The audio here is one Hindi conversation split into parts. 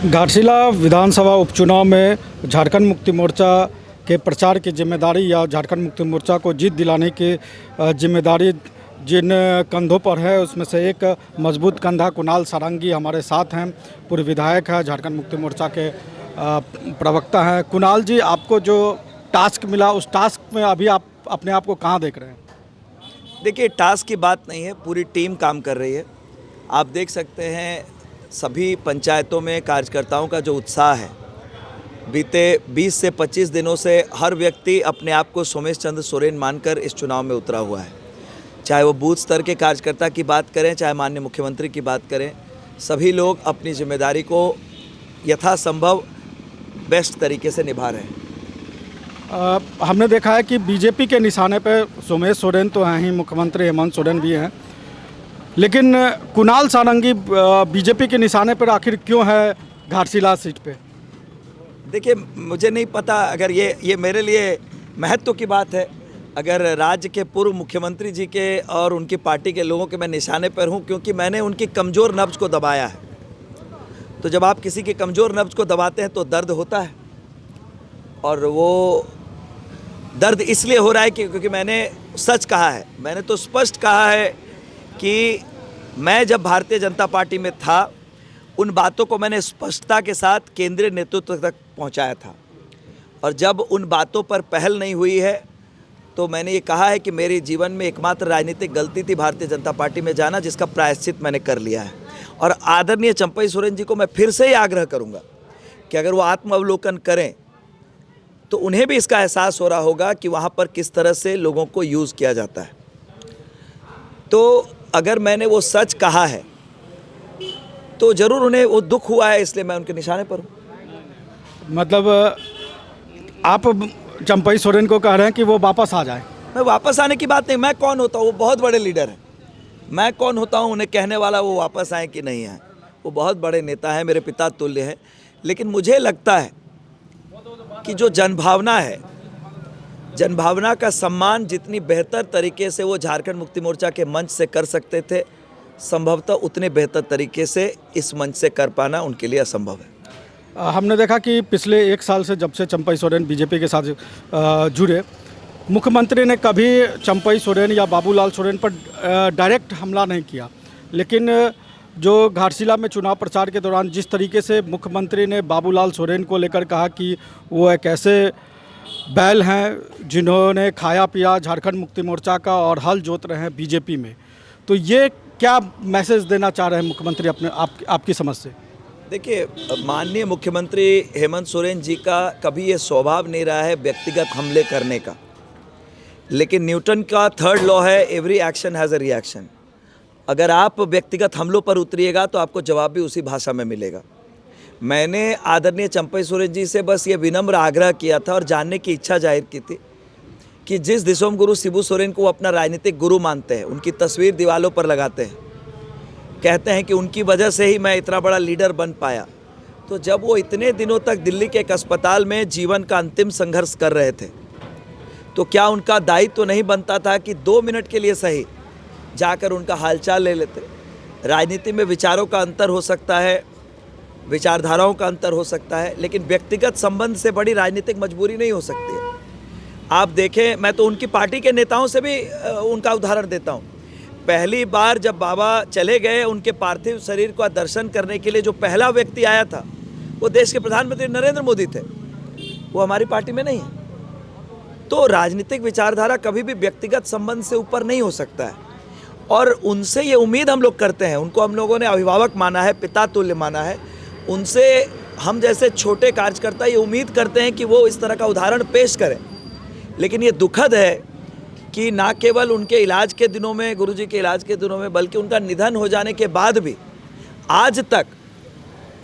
घाटशिला विधानसभा उपचुनाव में झारखंड मुक्ति मोर्चा के प्रचार की जिम्मेदारी या झारखंड मुक्ति मोर्चा को जीत दिलाने की जिम्मेदारी जिन कंधों पर है उसमें से एक मजबूत कंधा कुणाल सारंगी हमारे साथ हैं। पूर्व विधायक है, झारखंड मुक्ति मोर्चा के प्रवक्ता हैं। कुणाल जी, आपको जो टास्क मिला उस टास्क में अभी आप अपने आप को कहाँ देख रहे हैं? देखिए, टास्क की बात नहीं है, पूरी टीम काम कर रही है। आप देख सकते हैं सभी पंचायतों में कार्यकर्ताओं का जो उत्साह है, बीते 20 से 25 दिनों से हर व्यक्ति अपने आप को सोमेश चंद्र सोरेन मानकर इस चुनाव में उतरा हुआ है। चाहे वो बूथ स्तर के कार्यकर्ता की बात करें, चाहे माननीय मुख्यमंत्री की बात करें, सभी लोग अपनी जिम्मेदारी को यथासंभव बेस्ट तरीके से निभा रहे हैं। हमने देखा है कि बीजेपी के निशाने पे सोमेश सोरेन तो हैं ही, मुख्यमंत्री हेमंत सोरेन भी हैं, लेकिन कुणाल सारंगी बीजेपी के निशाने पर आखिर क्यों है घाटशिला सीट पे? देखिए, मुझे नहीं पता, अगर ये मेरे लिए महत्व की बात है। अगर राज्य के पूर्व मुख्यमंत्री जी के और उनकी पार्टी के लोगों के मैं निशाने पर हूं, क्योंकि मैंने उनकी कमज़ोर नब्ज़ को दबाया है। तो जब आप किसी की कमज़ोर नब्ज़ को दबाते हैं तो दर्द होता है, और वो दर्द इसलिए हो रहा है क्योंकि मैंने सच कहा है। मैंने तो स्पष्ट कहा है कि मैं जब भारतीय जनता पार्टी में था, उन बातों को मैंने स्पष्टता के साथ केंद्रीय नेतृत्व तक पहुंचाया था, और जब उन बातों पर पहल नहीं हुई है तो मैंने ये कहा है कि मेरे जीवन में एकमात्र राजनीतिक गलती थी भारतीय जनता पार्टी में जाना, जिसका प्रायश्चित मैंने कर लिया है। और आदरणीय चंपई सोरेन जी को मैं फिर से ही आग्रह करूँगा कि अगर वो आत्मावलोकन करें तो उन्हें भी इसका एहसास हो रहा होगा कि वहाँ पर किस तरह से लोगों को यूज़ किया जाता है। तो अगर मैंने वो सच कहा है तो ज़रूर उन्हें वो दुख हुआ है, इसलिए मैं उनके निशाने पर हूँ। मतलब आप चंपई सोरेन को कह रहे हैं कि वो वापस आ जाए? मैं वापस आने की बात नहीं, मैं कौन होता हूँ? वो बहुत बड़े लीडर हैं। मैं कौन होता हूँ उन्हें कहने वाला वो वापस आए कि नहीं आए? वो बहुत बड़े नेता हैं, मेरे पिता तुल्य हैं। लेकिन मुझे लगता है कि जो जनभावना है, जनभावना का सम्मान जितनी बेहतर तरीके से वो झारखंड मुक्ति मोर्चा के मंच से कर सकते थे, संभवतः उतने बेहतर तरीके से इस मंच से कर पाना उनके लिए असंभव है। हमने देखा कि पिछले एक साल से जब से चंपई सोरेन बीजेपी के साथ जुड़े, मुख्यमंत्री ने कभी चंपई सोरेन या बाबूलाल सोरेन पर डायरेक्ट हमला नहीं किया, लेकिन जो घाटशिला में चुनाव प्रचार के दौरान जिस तरीके से मुख्यमंत्री ने बाबूलाल सोरेन को लेकर कहा कि वो एक ऐसे बैल हैं जिन्होंने खाया पिया झारखंड मुक्ति मोर्चा का और हल जोत रहे हैं बीजेपी में, तो ये क्या मैसेज देना चाह रहे हैं मुख्यमंत्री अपने आपकी समझ से? देखिए, माननीय मुख्यमंत्री हेमंत सोरेन जी का कभी ये स्वभाव नहीं रहा है व्यक्तिगत हमले करने का, लेकिन न्यूटन का थर्ड लॉ है, every action has a reaction. अगर आप व्यक्तिगत हमलों पर उतरिएगा तो आपको जवाब भी उसी भाषा में मिलेगा। मैंने आदरणीय चंपई सोरेन जी से बस ये विनम्र आग्रह किया था और जानने की इच्छा जाहिर की थी कि जिस दिशोम गुरु शिबू सोरेन को अपना राजनीतिक गुरु मानते हैं, उनकी तस्वीर दीवालों पर लगाते हैं, कहते हैं कि उनकी वजह से ही मैं इतना बड़ा लीडर बन पाया, तो जब वो इतने दिनों तक दिल्ली के एक अस्पताल में जीवन का अंतिम संघर्ष कर रहे थे, तो क्या उनका दायित्व तो नहीं बनता था कि 2 मिनट के लिए सही जाकर उनका हालचाल ले लेते? राजनीति में विचारों का अंतर हो सकता है, विचारधाराओं का अंतर हो सकता है, लेकिन व्यक्तिगत संबंध से बड़ी राजनीतिक मजबूरी नहीं हो सकती है। आप देखें, मैं तो उनकी पार्टी के नेताओं से भी उनका उदाहरण देता हूँ। पहली बार जब बाबा चले गए, उनके पार्थिव शरीर का दर्शन करने के लिए जो पहला व्यक्ति आया था वो देश के प्रधानमंत्री नरेंद्र मोदी थे। वो हमारी पार्टी में नहीं है। तो राजनीतिक विचारधारा कभी भी व्यक्तिगत संबंध से ऊपर नहीं हो सकता है, और उनसे ये उम्मीद हम लोग करते हैं। उनको हम लोगों ने अभिभावक माना है, पिता तुल्य माना है। उनसे हम जैसे छोटे कार्यकर्ता ये उम्मीद करते हैं कि वो इस तरह का उदाहरण पेश करें। लेकिन ये दुखद है कि ना केवल उनके इलाज के दिनों में, गुरुजी के इलाज के दिनों में, बल्कि उनका निधन हो जाने के बाद भी आज तक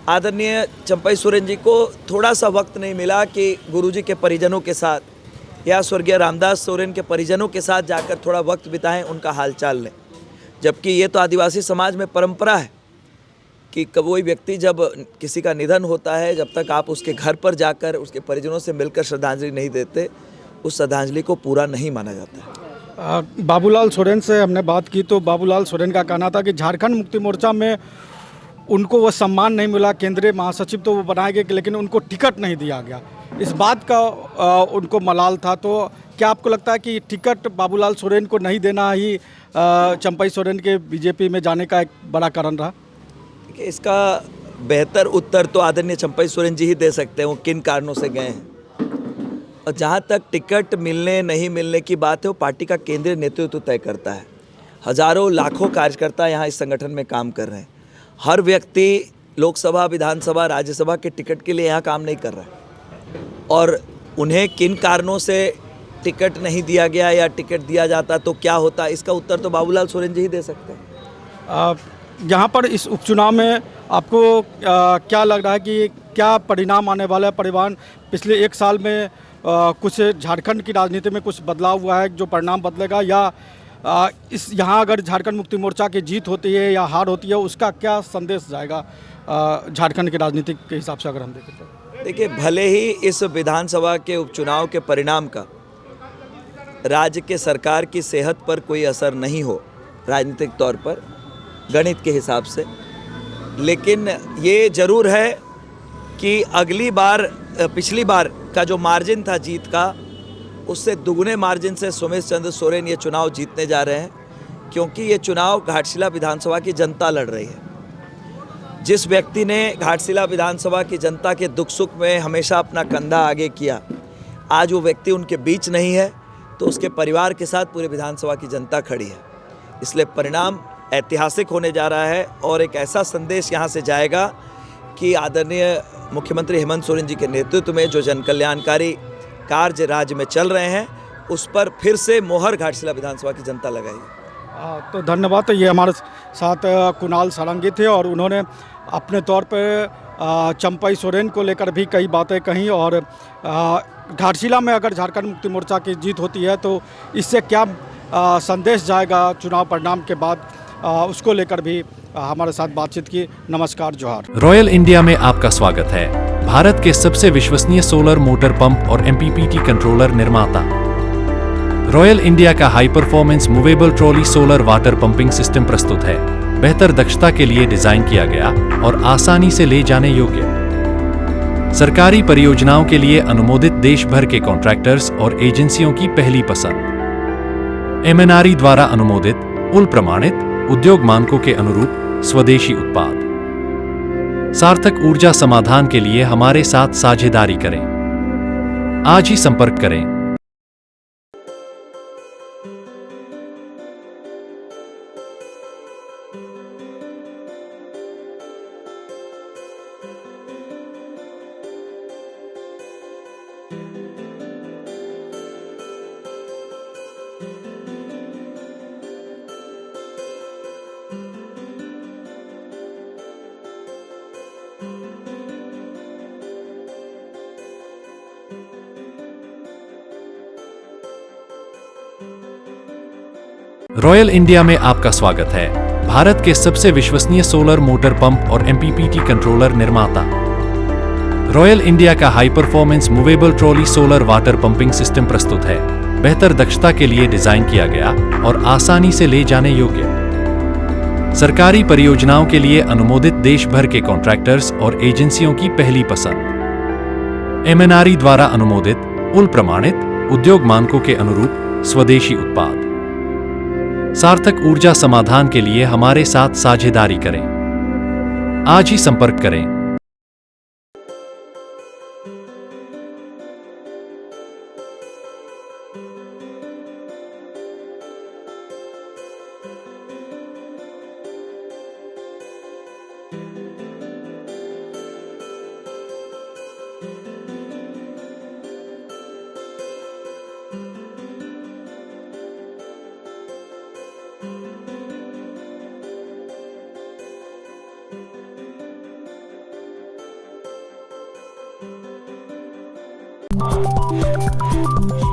आदरणीय चंपई सोरेन जी को थोड़ा सा वक्त नहीं मिला कि गुरुजी के परिजनों के साथ या स्वर्गीय रामदास सोरेन के परिजनों के साथ जाकर थोड़ा वक्त बिताएं, उनका हालचाल लें। जबकि ये तो आदिवासी समाज में परंपरा है कि कोई व्यक्ति जब किसी का निधन होता है, जब तक आप उसके घर पर जाकर उसके परिजनों से मिलकर श्रद्धांजलि नहीं देते, उस श्रद्धांजलि को पूरा नहीं माना जाता है। बाबूलाल सोरेन से हमने बात की तो बाबूलाल सोरेन का कहना था कि झारखंड मुक्ति मोर्चा में उनको वो सम्मान नहीं मिला, केंद्रीय महासचिव तो वो बनाए गए लेकिन उनको टिकट नहीं दिया गया। इस बात का उनको मलाल था। तो क्या आपको लगता है कि टिकट बाबूलाल सोरेन को नहीं देना ही चंपई सोरेन के बीजेपी में जाने का एक बड़ा कारण रहा? देखिए, इसका बेहतर उत्तर तो आदरणीय चंपई सोरेन जी ही दे सकते हैं, वो किन कारणों से गए हैं। और जहाँ तक टिकट मिलने नहीं मिलने की बात है, वो पार्टी का केंद्रीय नेतृत्व तय करता है। हजारों लाखों कार्यकर्ता यहाँ इस संगठन में काम कर रहे हैं। हर व्यक्ति लोकसभा, विधानसभा, राज्यसभा के टिकट के लिए यहाँ काम नहीं कर रहा है। और उन्हें किन कारणों से टिकट नहीं दिया गया या टिकट दिया जाता तो क्या होता, इसका उत्तर तो बाबूलाल सोरेन जी ही दे सकते हैं। यहाँ पर इस उपचुनाव में आपको क्या लग रहा है कि क्या परिणाम आने वाला है? परिवार पिछले 1 साल में कुछ झारखंड की राजनीति में कुछ बदलाव हुआ है जो परिणाम बदलेगा, या इस यहाँ अगर झारखंड मुक्ति मोर्चा की जीत होती है या हार होती है, उसका क्या संदेश जाएगा झारखंड की राजनीति के हिसाब से अगर हम देखें तो? देखिए, भले ही इस विधानसभा के उपचुनाव के परिणाम का राज्य के सरकार की सेहत पर कोई असर नहीं हो राजनीतिक तौर पर, गणित के हिसाब से, लेकिन ये ज़रूर है कि अगली बार, पिछली बार का जो मार्जिन था जीत का, उससे दुगने मार्जिन से सोमेश चंद्र सोरेन ये चुनाव जीतने जा रहे हैं। क्योंकि ये चुनाव घाटशिला विधानसभा की जनता लड़ रही है। जिस व्यक्ति ने घाटशिला विधानसभा की जनता के दुख सुख में हमेशा अपना कंधा आगे किया, आज वो व्यक्ति उनके बीच नहीं है, तो उसके परिवार के साथ पूरे विधानसभा की जनता खड़ी है। इसलिए परिणाम ऐतिहासिक होने जा रहा है और एक ऐसा संदेश यहाँ से जाएगा कि आदरणीय मुख्यमंत्री हेमंत सोरेन जी के नेतृत्व में जो जनकल्याणकारी कार्य राज्य में चल रहे हैं, उस पर फिर से मोहर घाटशिला विधानसभा की जनता लगाएगी। तो धन्यवाद। तो ये हमारे साथ कुणाल सारंगी थे और उन्होंने अपने तौर पर चंपई सोरेन को लेकर भी कई बातें कहीं, और घाटशिला में अगर झारखंड मुक्ति मोर्चा की जीत होती है तो इससे क्या संदेश जाएगा चुनाव परिणाम के बाद, उसको लेकर भी हमारे साथ बातचीत की। नमस्कार, जोहार। रॉयल इंडिया में आपका स्वागत है। भारत के सबसे विश्वसनीय सोलर मोटर पंप और एमपीपीटी कंट्रोलर निर्माता रॉयल इंडिया का high performance movable trolley solar water pumping system प्रस्तुत है। बेहतर दक्षता के लिए डिजाइन किया गया और आसानी से ले जाने योग्य। सरकारी परियोजनाओं के लिए अनुमोदित देश भर के कॉन्ट्रैक्टर्स और एजेंसियों की पहली पसंद। एमएनआरई द्वारा अनुमोदित, उल प्रमाणित, उद्योग मानकों के अनुरूप स्वदेशी उत्पाद। सार्थक ऊर्जा समाधान के लिए हमारे साथ साझेदारी करें। आज ही संपर्क करें। रॉयल इंडिया में आपका स्वागत है। भारत के सबसे विश्वसनीय सोलर मोटर पंप और एमपीपीटी कंट्रोलर निर्माता रॉयल इंडिया का high performance movable trolley solar water pumping system प्रस्तुत है। बेहतर दक्षता के लिए डिजाइन किया गया और आसानी से ले जाने योग्य। सरकारी परियोजनाओं के लिए अनुमोदित देश भर के कॉन्ट्रैक्टर्स और एजेंसियों की पहली पसंद। एमएनआरई द्वारा अनुमोदित, उल प्रमाणित, उद्योग मानकों के अनुरूप स्वदेशी उत्पाद। सार्थक ऊर्जा समाधान के लिए हमारे साथ साझेदारी करें। आज ही संपर्क करें। Thank you.